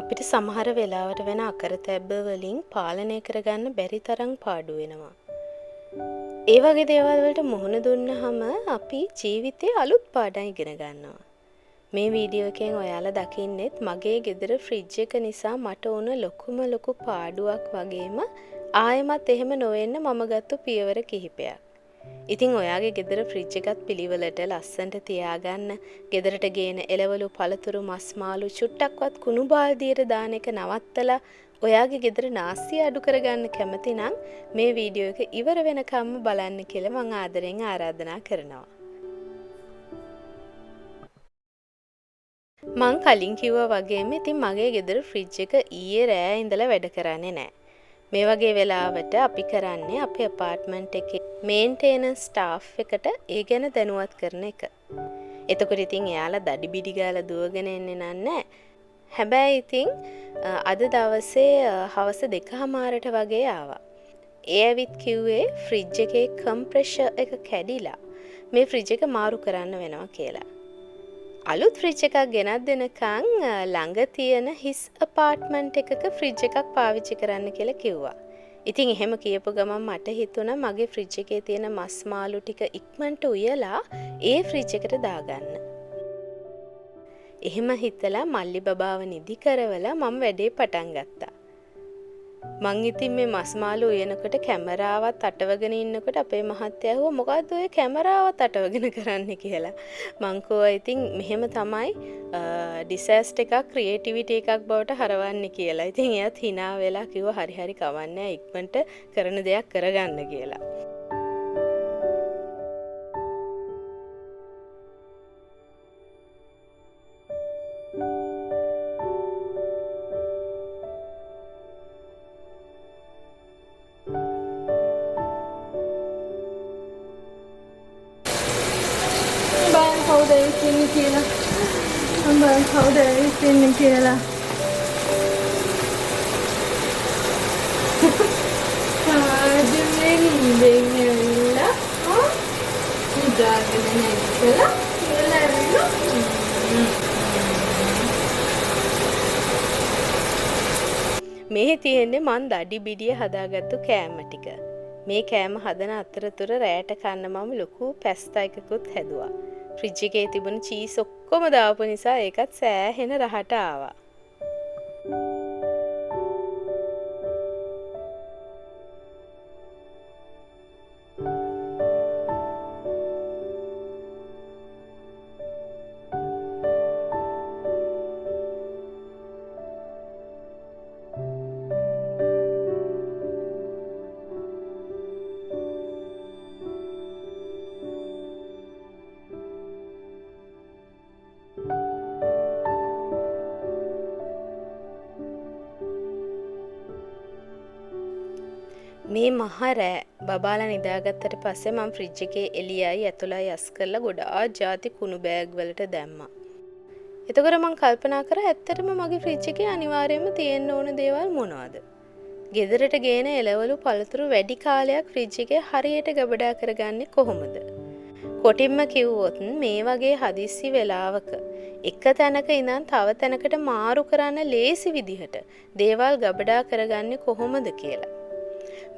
අපිට සමහර වෙලාවට වෙන අකරතැබ්බ වලින් පාලනය කරගන්න බැරි තරම් පාඩු වෙනවා. ඒ වගේ දේවල් වලට මුහුණ දුන්නාම අපි ජීවිතේ අලුත් පාඩම් ඉගෙන ගන්නවා. මේ වීඩියෝ එකෙන් ඔයාලා දකින්නෙත් මගේ ගෙදර ෆ්‍රිජ් එක නිසා මට උන ලොකු පාඩුවක් වගේම ආයෙමත් එහෙම නොවෙන්න මම ගත්තු පියවර කිහිපයක්. ඉතින් ඔයාගේ ගෙදර ෆ්‍රිජ් එකත් පිළිවෙලට ලස්සනට තියාගන්න, ගෙදරට ගේන එළවලු පළතුරු මස් මාළු චුට්ටක්වත් කුණු බාල්දියට දාන එක නවත්තලා ඔයාගේ ගෙදර නාස්තිය අඩු කරගන්න කැමති නම් මේ වීඩියෝ එක ඉවර වෙනකම්ම බලන්න කියලා මම ආදරෙන් ආරාධනා කරනවා. මං කලින් කිව්වා වගේම ඉතින් මගේ ගෙදර ෆ්‍රිජ් එක ඊයේ රෑ ඉඳලා වැඩ කරන්නේ නැහැ. මේ වගේ වෙලාවට අපි කරන්නේ අපේ අපාර්ට්මන්ට් එකේ මේන්ටේනන්ස් ස්ටාෆ් එකට ඒ ගැන දැනුවත් කරන එක. එතකොට ඉතින් එයාලා දඩි බිඩි ගාලා දුවගෙන එන්නේ නැහැ. හැබැයි ඉතින් අද දවසේ හවස 2:00ට වගේ ආවා. ඒ ඇවිත් කිව්වේ ෆ්‍රිජ් එකේ කම්ප්‍රෙෂර් එක කැඩිලා මේ ෆ්‍රිජ් එක මාරු කරන්න වෙනවා කියලා. අලුත් ෆ්‍රිජ් එකක් ගෙනත් දෙනකන් ළඟ තියෙන හිස් අපාර්ට්මන්ට් එකක ෆ්‍රිජ් එකක් පාවිච්චි කරන්න කියලා කිව්වා. ඉතින් එහෙම කියපු ගමන් මට හිතුණා මගේ ෆ්‍රිජ් එකේ තියෙන මස් මාළු ටික ඉක්මනට උයලා ඒ ෆ්‍රිජ් එකට දාගන්න. එහෙම හිතලා මල්ලි බබාව නිදි කරවලා මම වැඩේ පටන් ගත්තා. මං ඉතින් මේ මස් මාළු උයනකොට කැමරාවත් අටවගෙන ඉන්නකොට අපේ මහත්තයා ඇහුවා මොකද්ද ඔය කැමරාවත් අටවගෙන කරන්නේ කියලා. මං කිව්වා ඉතින් මෙහෙම තමයි ඩිසාස්ටර් එකක් ක්‍රියේටිවිටි එකක් බවට හරවන්නේ කියලා. ඉතින් එයාත් hina වෙලා කිව්වා හරි කවන්නේ ඉක්මනට කරන දෙයක් කරගන්න කියලා. කවුද ඉන්නේ කියලා කාදෙන්නේ ඉඳෙන්නේ නිදාගෙන නැගලා කියලා ඇවිල්ලා මේ තියෙන්නේ මං දඩි බිඩිය හදාගත්තු කෑම ටික. මේ කෑම හදන අතරතුර රෑට කන්න මම ලොකු පැස්තා එකකුත් හැදුවා. ෆ්‍රිජ් එකේ තිබුණ චීස් ඔක්කොම දාපු නිසා ඒකත් සෑහෙන රහට ආවා. මේ මහ රෑ බබාලා නිදාගත්තට පස්සේ මම ෆ්‍රිජ් එකේ එළියයි ඇතුළයි යස් කරලා ගොඩාක් ಜಾති කුණු බෑග් වලට දැම්මා. එතකොට මම කල්පනා කරා ඇත්තටම මගේ ෆ්‍රිජ් එකේ අනිවාර්යයෙන්ම තියෙන්න ඕන දේවල් මොනවද? ගෙදරට ගේන එළවලු පළතුරු වැඩි කාලයක් ෆ්‍රිජ් එකේ හරියට ගබඩා කරගන්නේ කොහොමද? කොටින්ම කිව්වොත් මේ වගේ හදිස්සි වෙලාවක එක තැනක ඉඳන් තව තැනකට මාරු කරන්න ලේසි විදිහට දේවල් ගබඩා කරගන්නේ කොහොමද කියලා.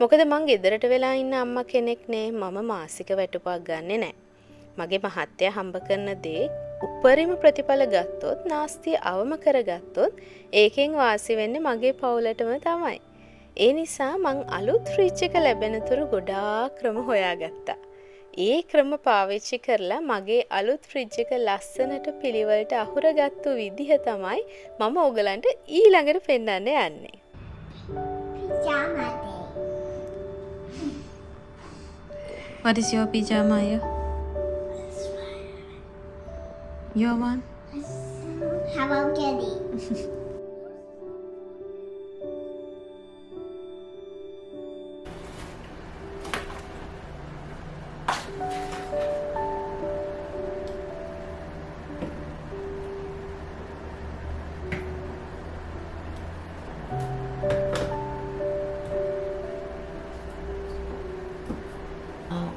මොකද මං ගෙදරට වෙලා ඉන්න අම්මා කෙනෙක් නේ. මම මාසික වැටුපක් ගන්නෙ නෑ. මගේ මහත්තයා හම්බ කරන දේ උපරිම ප්‍රතිඵල ගත්තොත් නාස්තිය අවම කරගත්තොත් ඒකෙන් වාසි වෙන්නේ මගේ පවුලටම තමයි. ඒ නිසා මං අලුත් ෆ්‍රිජ් එක ලැබෙනතුරු ගොඩාක් ක්‍රම හොයාගත්තා. ඒ ක්‍රම පාවිච්චි කරලා මගේ අලුත් ෆ්‍රිජ් එක ලස්සනට පිළිවෙලට අහුරගත්තු විදිහ තමයි මම ඔයගලන්ට ඊළඟට පෙන්නන්න යන්නේ. What is your pyjama? Your one? How about Getty?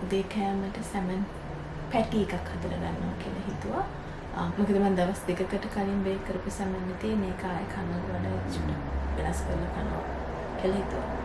උදේ කෑමට සැමන් පැටි එකක් හදලා ගන්නවා කියලා හිතුවා. මොකද මම දවස් දෙකකට කලින් බේක් කරපු සැමන් තියෙන එක ආයෙ කන්න වඩා වෙනස් කරලා කනවා කියලා හිතුවා.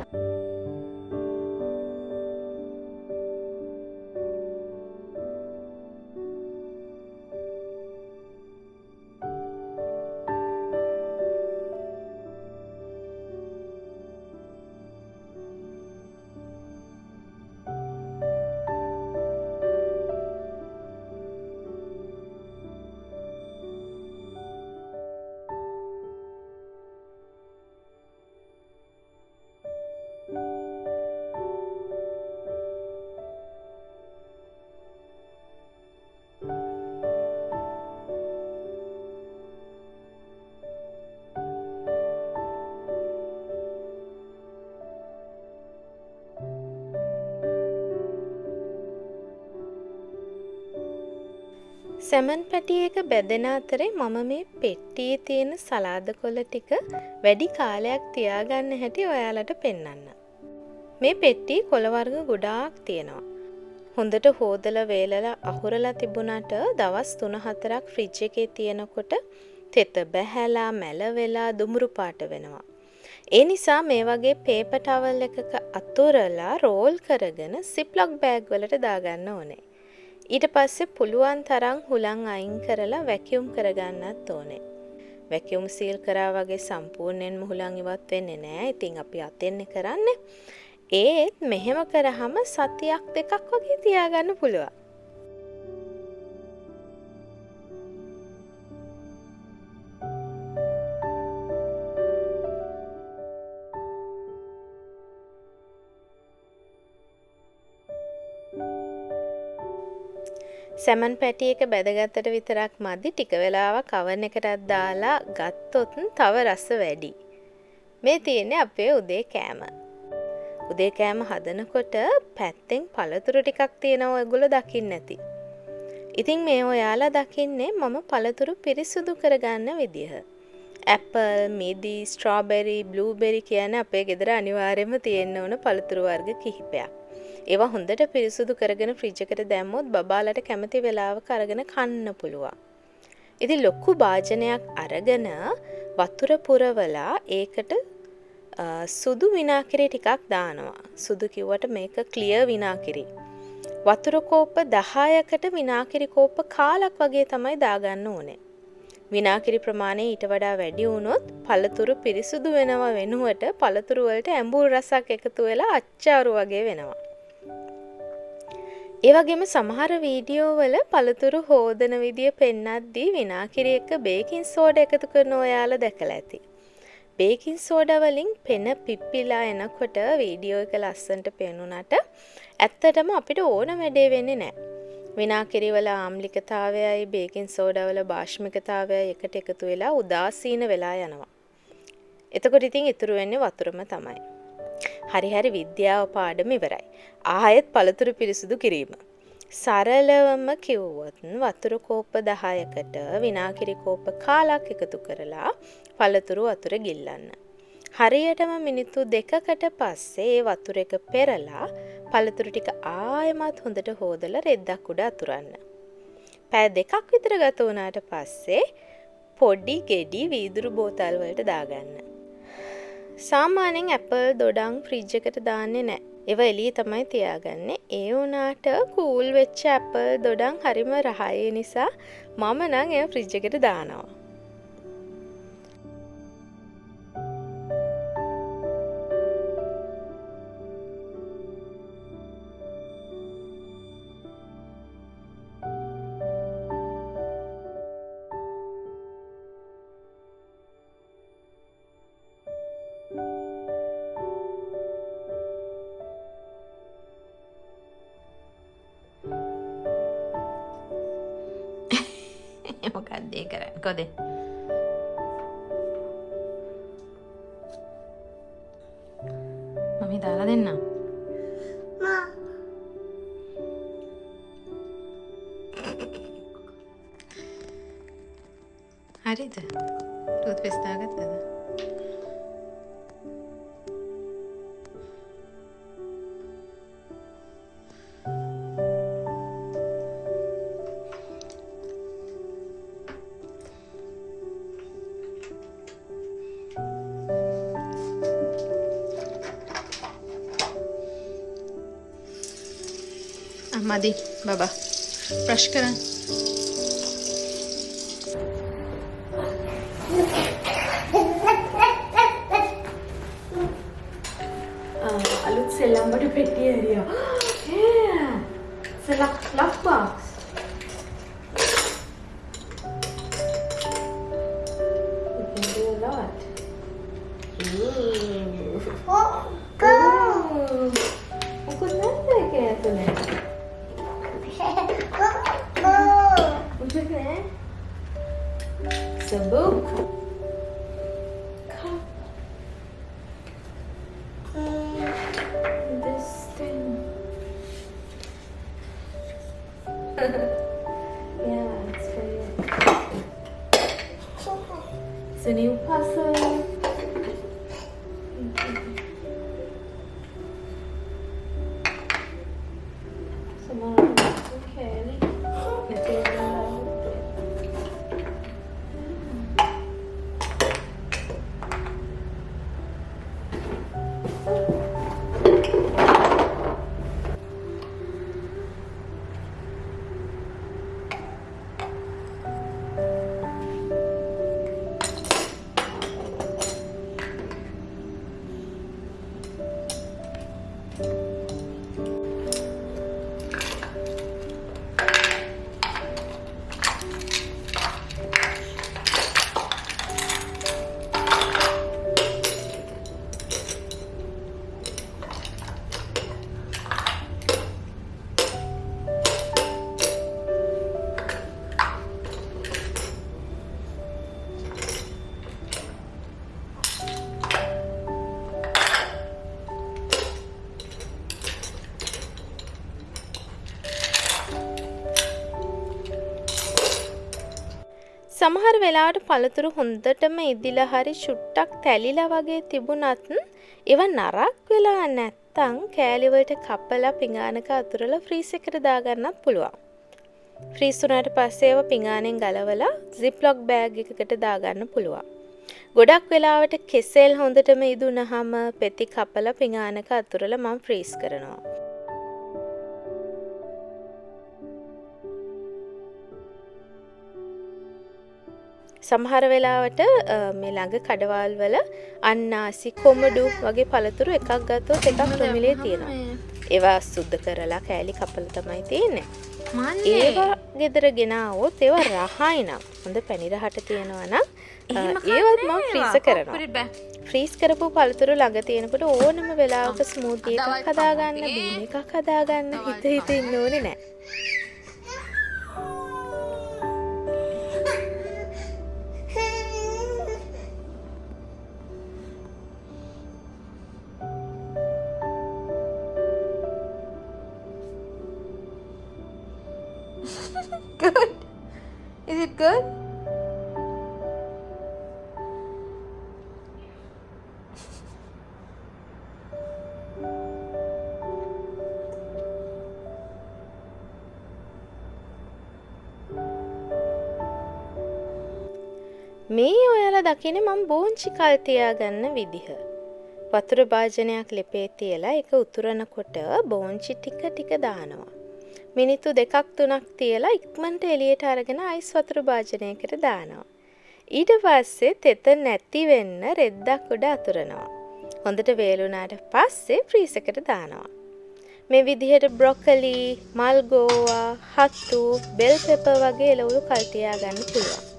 සැමන් පැටියක බැදෙන අතරේ මම මේ පෙට්ටියේ තියෙන සලාද කොළ ටික වැඩි කාලයක් තියාගන්න හැටි ඔයාලට පෙන්වන්න. මේ පෙට්ටියේ කොළ වර්ග ගොඩාක් තියෙනවා. හොඳට හොදලා වේලලා අහුරලා තිබුණාට දවස් 3-4ක් ෆ්‍රිජ් එකේ තියෙනකොට තෙත බැහැලා මැල වෙලා දුමුරු පාට වෙනවා. ඒ නිසා මේ වගේ පේපර් ටවල් එකක අතුරලා රෝල් කරගෙන සිප්ලොක් බෑග් වලට දාගන්න ඕනේ. ඊට පස්සේ පුළුවන් තරම් හුලං අයින් කරලා වැකියුම් කරගන්නත් ඕනේ. වැකියුම් සීල් කරා වගේ සම්පූර්ණයෙන්ම හුලං ඉවත් වෙන්නේ නැහැ. ඉතින් අපි අතෙන්නේ කරන්නේ. ඒත් මෙහෙම කරාම සතියක් දෙකක් වගේ තියාගන්න පුළුවන්. සැමන් පැටියක බැදගත්තට විතරක් මදි ටික වෙලාවක් oven එකටත් දාලා ගත්තොත් තව රස වැඩි. මේ තියෙන්නේ අපේ උදේ කෑම. උදේ කෑම හදනකොට පැත්තෙන් පළතුරු ටිකක් තියෙනවා ඔයගොල්ලෝ දකින්න ඇති. ඉතින් මේ ඔයාලා දකින්නේ මම පළතුරු පිරිසුදු කරගන්න විදිහ. ඇපල්, මිදි, ස්ට්‍රෝබෙරි, බ්ලූබෙරි කියන අපේ ගෙදර අනිවාර්යයෙන්ම තියෙන්න ඕන පළතුරු වර්ග කිහිපයක්. ඒවා හොඳට පිරිසුදු කරගෙන ෆ්‍රිජ් එකට දැම්මොත් බබාලට කැමති වෙලාවක අරගෙන කන්න පුළුවන්. ඉතින් ලොකු භාජනයක් අරගෙන වතුර පුරවලා ඒකට සුදු විනාකිරි ටිකක් දානවා. සුදු කිව්වට මේක ක්ලියර් විනාකිරි. වතුර කෝප්ප 10කට විනාකිරි කෝප්ප කාලක් වගේ තමයි දාගන්න ඕනේ. විනාකිරි ප්‍රමාණය ඊට වඩා වැඩි වුණොත් පළතුරු පිරිසුදු වෙනව වෙනුවට පළතුරු වලට ඇඹුල් රසක් එකතු වෙලා අච්චාරු වගේ වෙනවා. ඒ වගේම සමහර වීඩියෝ වල පළතුරු හොදන විදිය පෙන්නද්දී විනාකිරි එක්ක බේකින් සෝඩා එකතු කරන ඔයාලා දැකලා ඇති. බේකින් සෝඩා වලින් පෙන පිප්පිලා එනකොට වීඩියෝ එක ලස්සනට පේනුණාට ඇත්තටම අපිට ඕන වැඩේ වෙන්නේ නැහැ. විනාකිරි වල ආම්ලිකතාවයයි බේකින් සෝඩා වල භාෂ්මිකතාවයයි එකට එකතු වෙලා උදාසීන වෙලා යනවා. එතකොට ඉතින් ඉතුරු වෙන්නේ වතුරම තමයි. හරි විද්‍යාව පාඩම ඉවරයි. ආයෙත් පළතුරු පිරිසුදු කිරීම. සරලවම කිව්වොත් වතුර කෝප්ප 10කට විනාකිරි කෝප්ප කාලක් එකතු කරලා පළතුරු වතුර ගිල්ලන්න. හරියටම මිනිත්තු 2කට පස්සේ ඒ වතුර එක පෙරලා පළතුරු ටික ආයෙමත් හොඳට හොදලා රෙද්දක් උඩ අතුරන්න. පැය 2ක් විතර ගත වුණාට පස්සේ පොඩි ගෙඩි වීදුරු බෝතල් වලට දාගන්න. සාමාන්‍යයෙන් ඇපල් දොඩම් ෆ්‍රිජ් එකට දාන්නේ නැහැ. ඒවා එළියේ තමයි තියාගන්නේ. ඒ වුණාට කූල් වෙච්ච ඇපල් දොඩම් හරිම රහයි නිසා මම නම් ඒවා ෆ්‍රිජ් එකට දානවා. මොකක්ද ඒ කරන්නේ කොහෙද මම දාලා දෙන්නම් Ma. හරිද ටූත් පේස්ට් දාගත්තද මදි බබා බ්‍රෂ් කරන්න. අලුත් සෙල්ලම් වල පෙට්ටිය හරියා. It's a lock box. You can do a lot. Go. Aku nanti kayak tu ni. Go. Untuk ni. It's a book. Come. This thing. Yeah, it's very. It's a new puzzle. සමහර වෙලාවට පළතුරු හොඳටම ඉදිලා හරි චුට්ටක් තැලිලා වගේ තිබුණත් ඒවා නරක් වෙලා නැත්තම් කෑලි වලට කපලා පිඟානක අතුරලා ෆ්‍රීස් එකට දාගන්නත් පුළුවන්. ෆ්‍රීස් වුණාට පස්සේ ඒවා පිඟානෙන් ගලවලා ziplock bag එකකට දාගන්න පුළුවන්. ගොඩක් වෙලාවට කෙසෙල් හොඳටම ඉදුණාම පෙති කපලා පිඟානක අතුරලා මම ෆ්‍රීස් කරනවා. සමහර වෙලාවට මේ ළඟ කඩවල් වල අන්නාසි කොමඩු වගේ පළතුරු එකක් ගත්තොත් එකක් ප්‍රමිලේ තියෙනවා. ඒවා සුද්ධ කරලා කෑලි කපලා තමයි තියෙන්නේ. ඒවා ගෙදර ගෙනාවොත් ඒවා රහයි නම් හොඳ පැණි රහට තියෙනවා නම් ඒවත් මම ෆ්‍රීස් කරනවා. ෆ්‍රීස් කරපු පළතුරු ළඟ තියෙනකොට ඕනම වෙලාවක ස්මූති එකක් හදාගන්න, බීන් එකක් හදාගන්න හිත ඉන්න ඕනේ නැහැ. Good. Is it good? මේ ඔයාලා දකින්නේ මම බෝංචි කල් තියාගන්න විදිහ. වතුර භාජනයක් ලිපේ තියලා ඒක උතුරනකොට බෝංචි ටික දානවා. මිනිත්තු 2-3ක් තියලා ඉක්මනට එළියට අරගෙන අයිස් වතුර භාජනයකට දානවා. ඊට පස්සේ තෙත නැති වෙන්න රෙද්දක් උඩ අතුරනවා. හොඳට වේලුණාට පස්සේ ෆ්‍රීස් එකට දානවා. මේ විදිහට බ්‍රොකොලි, මල්ගෝවා, හත්තු, බෙල් පෙපර් වගේ එළවලු කල් තියාගන්න පුළුවන්.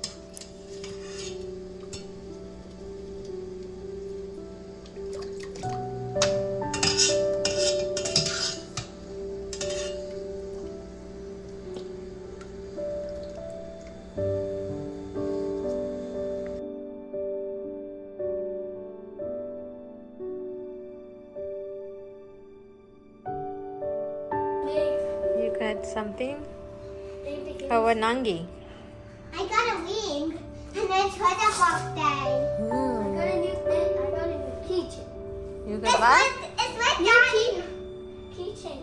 You got something? Oh, a nangi. I got a wing and then Twitter box day. I got a new keychain. You got what? It's like that. Keychain.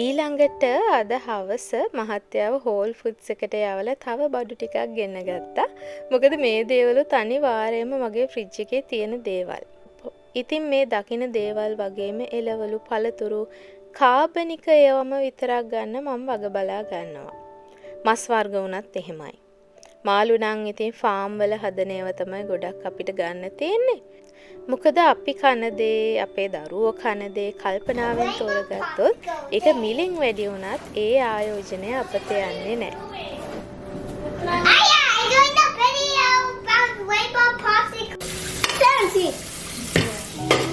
ඊළඟට අද හවස මහත්තයාව හෝල් ෆුඩ්ස් එකට යවලා තව බඩු ටිකක් ගෙන්න ගත්තා. මොකද මේ දේවලුත් අනිවාර්යයෙන්ම මගේ ෆ්‍රිජ් එකේ තියෙන දේවල්. ඉතින් මේ දකින දේවල් වගේම එළවලු පළතුරු කාබනික ඒවම විතරක් ගන්න මම වග බලා ගන්නවා. මස් වර්ග වුණත් එහෙමයි. මාළු නම් ඉතින් ෆාම් වල හදන ඒවා තමයි ගොඩක් අපිට ගන්න තියෙන්නේ. මොකද අපි කන දේ අපේ දරුවෝ කන දේ කල්පනාවෙන් තෝරගත්තොත් ඒක මිලින් වැඩි වුණත් ඒ ආයෝජනය අපත යන්නේ නැහැ. Aya, I'm doing the video about rainbow popsicle. 17.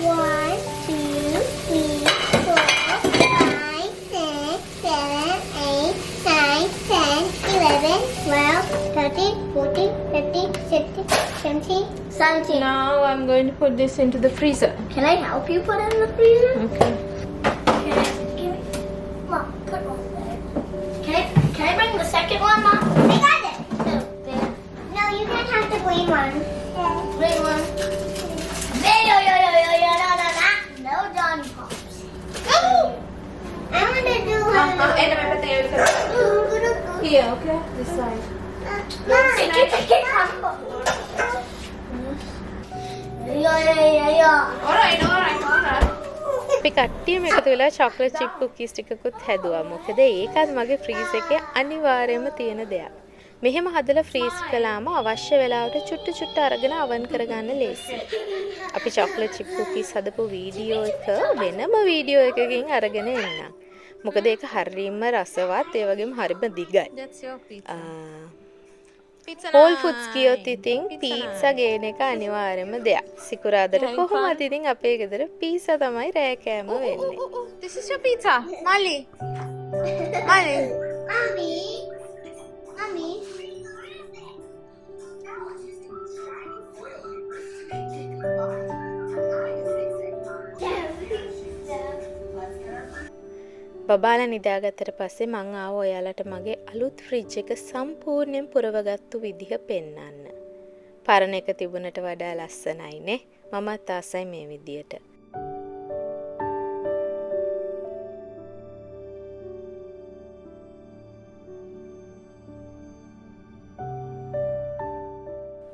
1, 2, 3, 4, 5, 6, 7, 8, 9, 10, 11, 12, 13, 14, 15, 16, 17, 17. Now I'm going to put this into the freezer. Can I help you put it in the freezer? Okay. Give me. Mom, put one there. Can I bring the second one, Mom? I got it. No, you can't have the green one. Green one. No Johnny Pops. I want to do Here, okay? This side. Alright. අපි කට්ටියම එකතු වෙලා chocolate chip cookies ටිකකුත් හැදුවා. මොකද ඒකත් මගේ freeze එකේ අනිවාර්යයෙන්ම තියෙන දෙයක්. මෙහෙම හදලා ෆ්‍රීස් කළාම අවශ්‍ය වෙලාවට චුට්ටු අරගෙන අවන් කරගන්න ලේසියි. අපි චොක්ලට් චිප් කුකීස් හදපු වීඩියෝ එක වෙනම වීඩියෝ එකකින් අරගෙන එන්නම්. මොකද ඒක හරියම රසවත් ඒ වගේම හරිම දිගයි. That's your pizza. Pizza hall foods night. කියොත් ඉතින් Pizza පීට්සා ගේන එක අනිවාර්යම දෙයක්. සිකුරාදට Having කොහොමද ඉතින් අපේ ගෙදර පීට්සා තමයි රෑ කෑම වෙන්නේ. This is your pizza. Molly. Molly. Mommy. Mommy. බබාලා නිදාගත්තට පස්සේ මං ආව ඔයාලට මගේ අලුත් ෆ්‍රිජ් එක සම්පූර්ණයෙන් පුරවගත්තු විදිහ පෙන්වන්න. පරණ එක තිබුණට වඩා ලස්සනයිනේ. මමත් ආසයි මේ විදියට.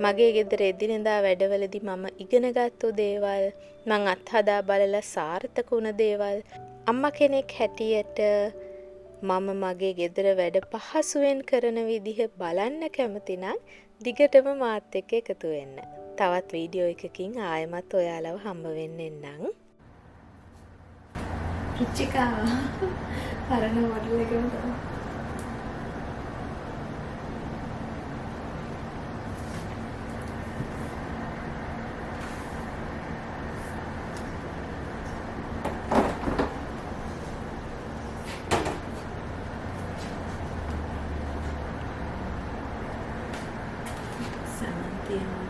මගේ ගෙදර එදිනෙදා වැඩවලදී මම ඉගෙනගත්තු දේවල්, මං අත්හදා බලලා සාර්ථක වුණ දේවල්, අම්මා කෙනෙක් හැටියට මම මගේ ගෙදර වැඩ පහසුවෙන් කරන විදිහ බලන්න කැමති නම් දිගටම මාත් එක්ක එකතු වෙන්න. තවත් වීඩියෝ එකකින් ආයෙමත් ඔයාලව හම්බ වෙන්න එන්නම්. රුචිකා පරණ මොඩල් එකම තමයි. සමන්තියම